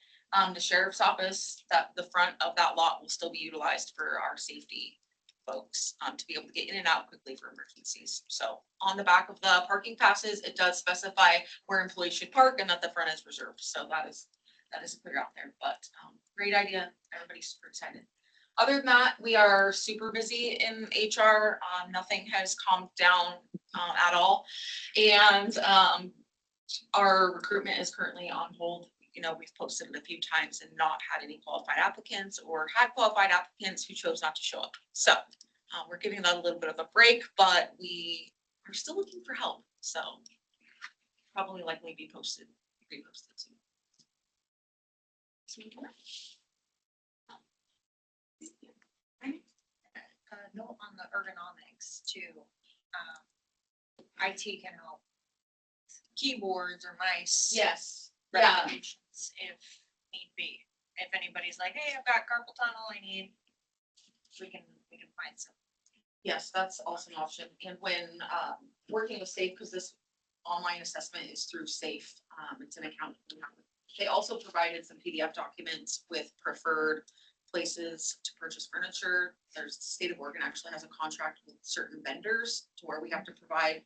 The sheriff's office, the front of that lot will still be utilized for our safety folks to be able to get in and out quickly for emergencies. So on the back of the parking passes, it does specify where employees should park and that the front is reserved. So that is that is to put it out there, but, great idea. Everybody's super excited. Other than that, we are super busy in HR. Nothing has calmed down, at all. And, our recruitment is currently on hold. You know, we've posted it a few times and not had any qualified applicants, or had qualified applicants who chose not to show up. So, we're giving that a little bit of a break, but we are still looking for help. So probably likely be reposted soon. Note on the ergonomics too. IT can help. Keyboards or mice. Yes. Yeah. recommendations if need be. If anybody's like, hey, I've got carpal tunnel, I need, we can find some. Yes, that's also an option. And when working with SAFE, because this online assessment is through SAFE, it's an account. They also provided some PDF documents with preferred places to purchase furniture. There's the state of Oregon actually has a contract with certain vendors to where we have to provide,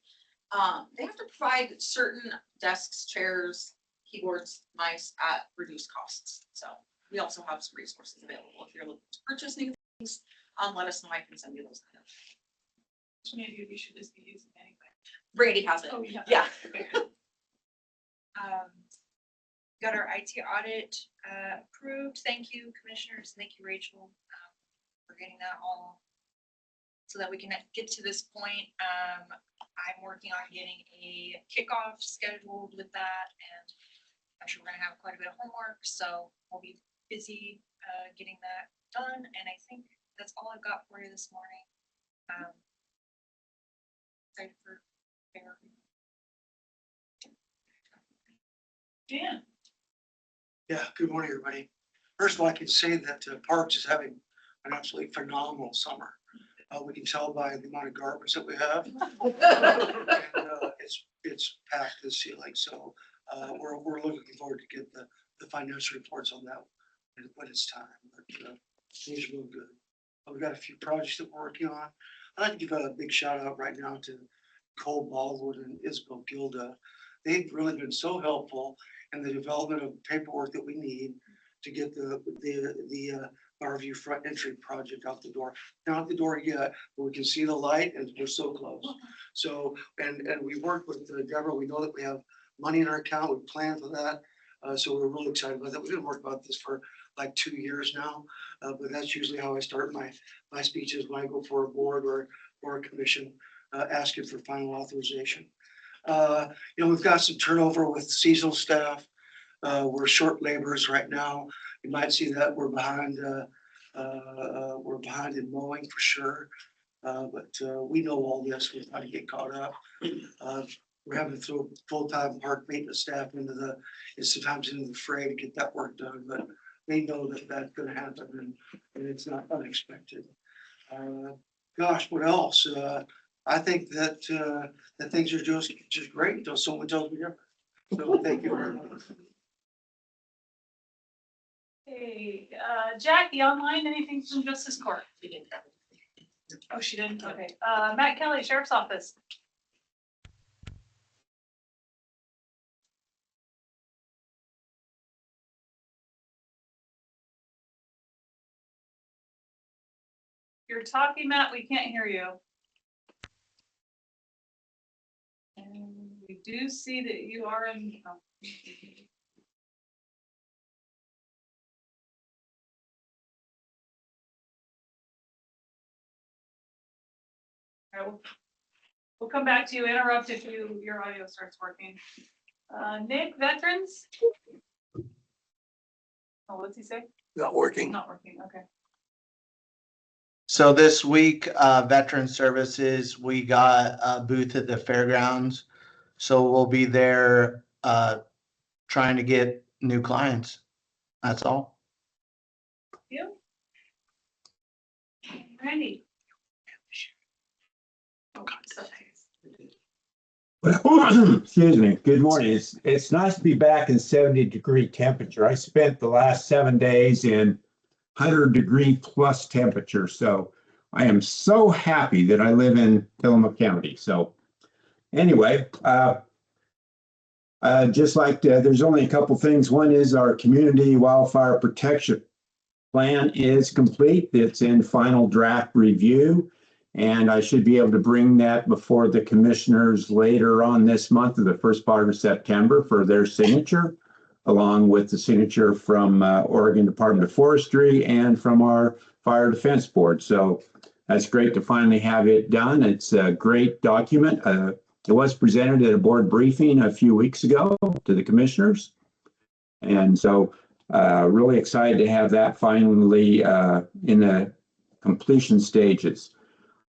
they have to provide certain desks, chairs, keyboards, mice at reduced costs. So we also have some resources available. If you're looking to purchase new things, let us know. I can send you those. So maybe we should just be using anyway. Brady has it. Oh, yeah. Yeah. Got our IT audit approved. Thank you, commissioners. Thank you, Rachel, for getting that all so that we can get to this point. I'm working on getting a kickoff scheduled with that, and I'm sure we're gonna have quite a bit of homework, so we'll be busy getting that done. And I think that's all I've got for you this morning. Excited for therapy. Dan. Yeah, good morning, everybody. First of all, I can say that Parks is having an absolutely phenomenal summer. We can tell by the amount of garbage that we have. And it's packed to the ceiling, so we're looking forward to get the financial reports on that when it's time. But things are real good. We've got a few projects that we're working on. I'd like to give a big shout out right now to Cole Baldwin and Isabel Gilda. They've really been so helpful in the development of paperwork that we need to get the Barview front entry project out the door. Not out the door yet, but we can see the light and we're so close. So, and we worked with Deborah. We know that we have money in our account. We planned for that. So we're really excited about that. We've been working about this for like 2 years now, but that's usually how I start my speeches when I go for a board or a commission, asking for final authorization. We've got some turnover with seasonal staff. We're short laborers right now. You might see that we're behind in mowing for sure. But we know all this. We're trying to get caught up. We're having to throw full-time park maintenance staff sometimes into the fray to get that work done, but they know that that's gonna happen and it's not unexpected. Gosh, what else? I think that things are just great until someone tells me different. So thank you very much. Hey, Jackie, online, anything from Justice Court? She didn't have it. Oh, she didn't? Okay. Matt Kelly, Sheriff's Office. You're talking, Matt, we can't hear you. And we do see that you are in. Oh. All right, we'll come back to you. Interrupt if your audio starts working. Nick, veterans? Oh, what's he say? Not working. Not working, okay. So this week, Veteran Services, we got a booth at the fairgrounds. So we'll be there trying to get new clients. That's all. You? Randy? Excuse me. Good morning. It's nice to be back in 70-degree temperature. I spent the last 7 days in 100-degree plus temperature. So I am so happy that I live in Tillamook County. So anyway, Just like, there's only a couple things. One is our community wildfire protection plan is complete. It's in final draft review. And I should be able to bring that before the commissioners later on this month or the first part of September for their signature, along with the signature from Oregon Department of Forestry and from our Fire Defense Board. So that's great to finally have it done. It's a great document. It was presented at a board briefing a few weeks ago to the commissioners. And so really excited to have that finally in the completion stages.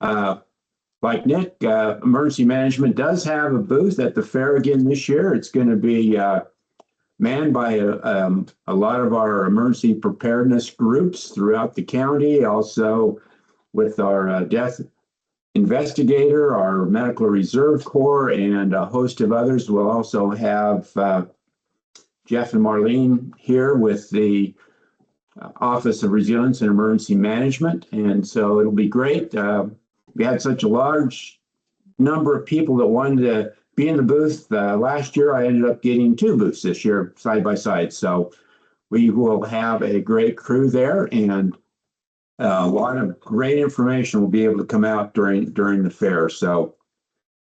Like Nick, Emergency Management does have a booth at the fair again this year. It's going to be manned by a lot of our emergency preparedness groups throughout the county, also with our death investigator, our Medical Reserve Corps, and a host of others. We'll also have Jeff and Marlene here with the Office of Resilience and Emergency Management. And so it'll be great. We had such a large number of people that wanted to be in the booth. Last year, I ended up getting 2 booths this year, side by side. So we will have a great crew there, and a lot of great information will be able to come out during the fair. So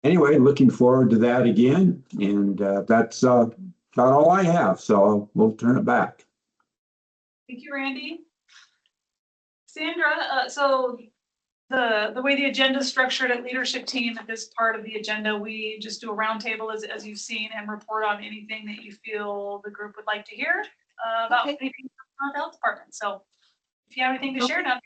anyway, looking forward to that again. And that's about all I have. So we'll turn it back. Thank you, Randy. Sandra, so the way the agenda is structured at leadership team, at this part of the agenda, we just do a roundtable as you've seen and report on anything that you feel the group would like to hear about anything from the health department. So if you have anything to share now.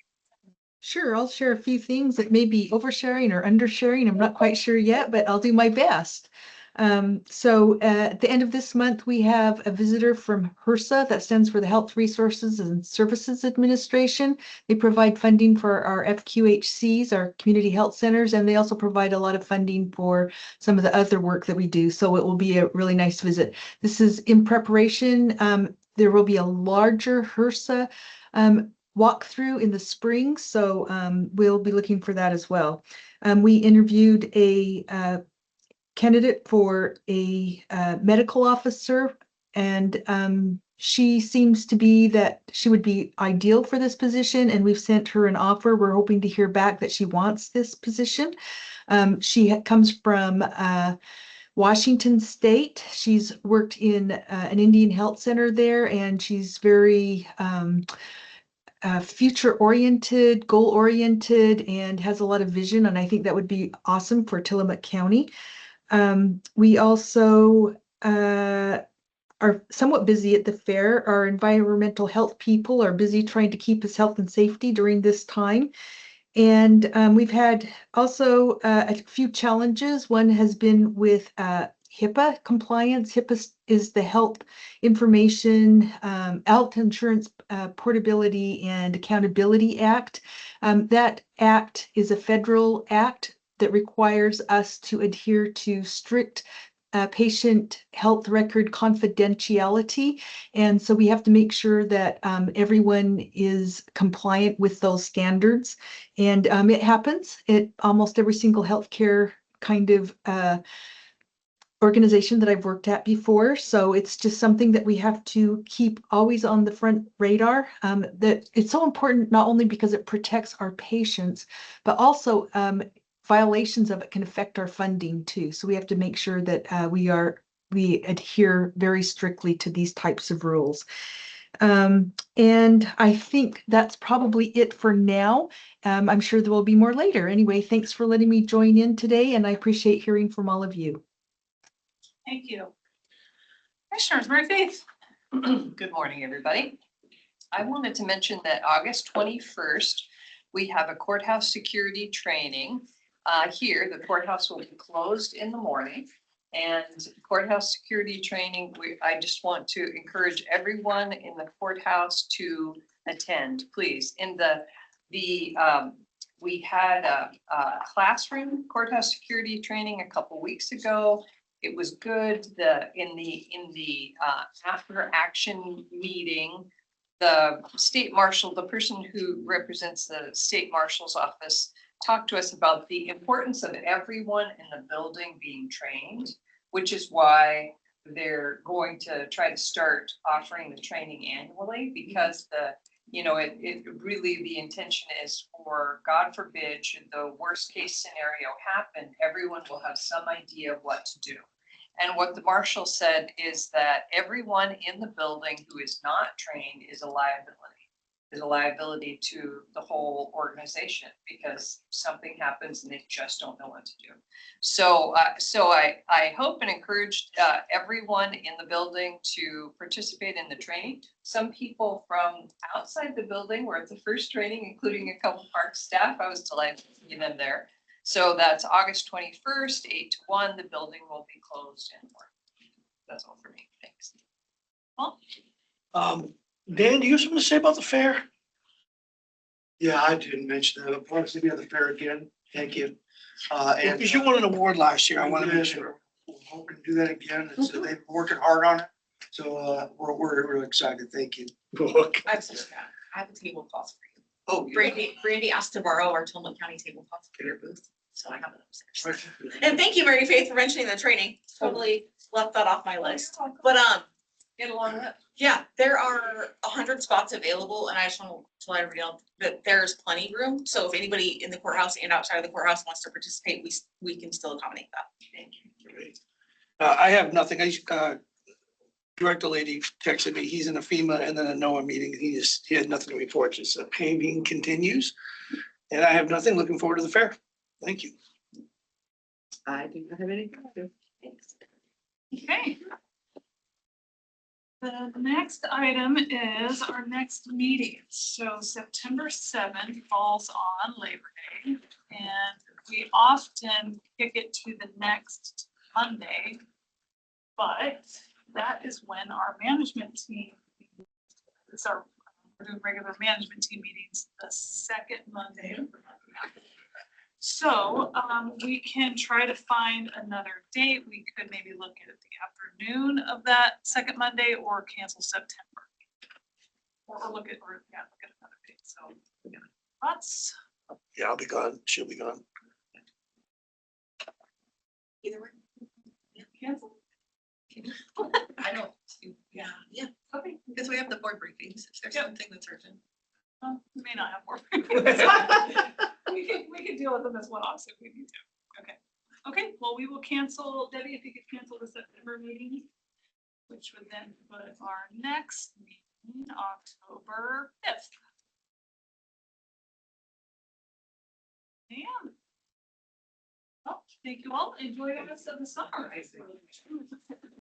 Sure, I'll share a few things that may be oversharing or undersharing. I'm not quite sure yet, but I'll do my best. So at the end of this month, we have a visitor from HRSA, that stands for the Health Resources and Services Administration. They provide funding for our FQHCs, our community health centers, and they also provide a lot of funding for some of the other work that we do. So it will be a really nice visit. This is in preparation. There will be a larger HRSA walkthrough in the spring, so we'll be looking for that as well. We interviewed a candidate for a medical officer, and she seems to be that she would be ideal for this position, and we've sent her an offer. We're hoping to hear back that she wants this position. She comes from Washington State. She's worked in an Indian health center there, and she's very future-oriented, goal-oriented, and has a lot of vision, and I think that would be awesome for Tillamook County. We also are somewhat busy at the fair. Our environmental health people are busy trying to keep us health and safety during this time. And we've had also a few challenges. One has been with HIPAA compliance. HIPAA is the Health Information, Health Insurance Portability and Accountability Act. That act is a federal act that requires us to adhere to strict patient health record confidentiality. And so we have to make sure that everyone is compliant with those standards. And it happens at almost every single healthcare kind of organization that I've worked at before. So it's just something that we have to keep always on the front radar. That it's so important, not only because it protects our patients, but also violations of it can affect our funding too. So we have to make sure that we adhere very strictly to these types of rules. And I think that's probably it for now. I'm sure there will be more later. Anyway, thanks for letting me join in today, and I appreciate hearing from all of you. Thank you. Commissioners, Mary Faith. Good morning, everybody. I wanted to mention that August 21st, we have a courthouse security training. Here, the courthouse will be closed in the morning, and courthouse security training, I just want to encourage everyone in the courthouse to attend, please. We had a classroom courthouse security training a couple weeks ago. It was good. In the after action meeting, the state marshal, the person who represents the state marshal's office, talked to us about the importance of everyone in the building being trained, which is why they're going to try to start offering the training annually because it really, the intention is for, God forbid, should the worst case scenario happen, everyone will have some idea of what to do. And what the marshal said is that everyone in the building who is not trained is a liability to the whole organization because something happens and they just don't know what to do. So I hope and encourage everyone in the building to participate in the training. Some people from outside the building were at the first training, including a couple park staff. I was delighted to see them there. So that's August 21st, 8 to 1. The building will be closed and more. That's all for me. Thanks. Dan, do you have something to say about the fair? Yeah, I didn't mention that. I'm proud to be at the fair again. Thank you. And Because you won an award last year, I want to yeah, mention. we're hoping to do that again. They've been working hard on it. So we're really excited. Thank you. I have such bad. I have a tablecloth for you. Oh, Brandy asked to borrow our Tillamook County tablecloth for your booth, so I have it upstairs. And thank you, Mary Faith, for mentioning the training. Totally left that off my list. But Get along with it. yeah, there are 100 spots available, and I just want to let everybody know that there's plenty of room. So if anybody in the courthouse and outside of the courthouse wants to participate, we can still accommodate that. Thank you. I have nothing. Director lady texted me, he's in a FEMA and then a NOAA meeting. He had nothing to report, just paving continues. And I have nothing. Looking forward to the fair. Thank you. I do not have anything to do. Thanks. Okay. The next item is our next meeting. So September 7th falls on Labor Day. And we often kick it to the next Monday. But that is when our management team, we're doing regular management team meetings the second Monday of the month. So we can try to find another date. We could maybe look at the afternoon of that second Monday or cancel September. Or look at another date. So thoughts? Yeah, I'll be gone. She'll be gone. Either way. Cancel? I don't. Yeah. Okay, because we have the board briefings. If there's something that's urgent. We may not have more. We can deal with them as one-offs if we need to. Okay, well, we will cancel, Debbie, if you could cancel the September meeting, which would then put our next meeting October 5th. And well, thank you all. Enjoy the rest of the summer.